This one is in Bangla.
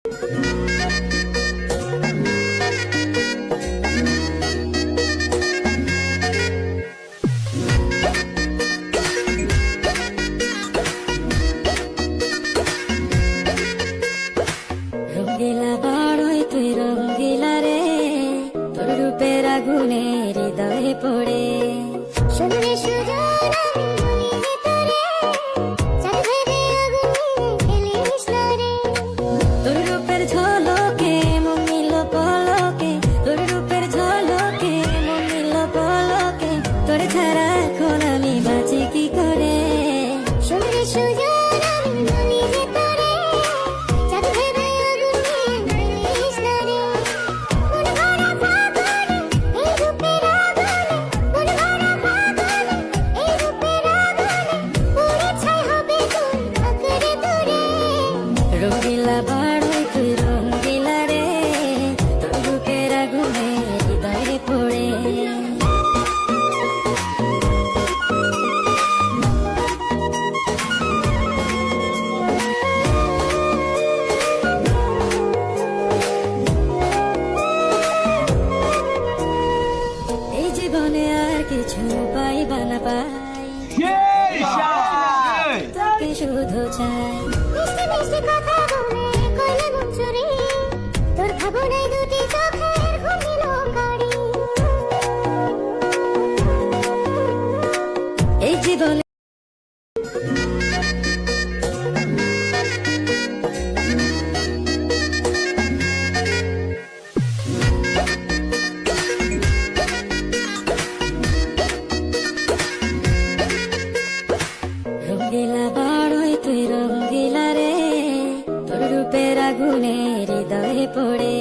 রঙ্গিলা বড়ই তুই রঙ্গিলা রে, তোর রূপের আগুনে হৃদয়ে পড়ে। শুনলে সুজন আমি বলি যে তোরে, চাঁদ ভেবে আগুনে ফেলিস না রে। তোর রূপের ঝলকে মন নিল পলকে, তোর রূপের ঝলকে মন নিল পলকে, তোর ছাড়া এখন আমি বাঁচি কি করে। শুনলে সুজন আমি বলি যে তোরে, চাঁদ ভেবে আগুনে ফেলিস না রে। মন ভরা ফাগুনে এই রূপের আগুনে, মন ভরা ফাগুনে এই রূপের আগুনে, পুড়ে ছাই হবে তোর আঁকড়ে ধরে। রঙ্গিলা বড়ই তুই রঙ্গিলা রে, তোর রূপের আগুনে হৃদয়ে পড়ে। এই জীবনে আর কিছু পাইবা না পাই, তোকে শুধু চাই। মিষ্টি মিষ্টি কথা বলে কইলে মন চুরি, তোর ভাবনায় দুটি চোখের ঘুম দিল কারি। এই জীবনে রঙ্গিলা বড়ই তুই রঙ্গিলা রে, তোর রূপের আগুনে হৃদয়ে পড়ে।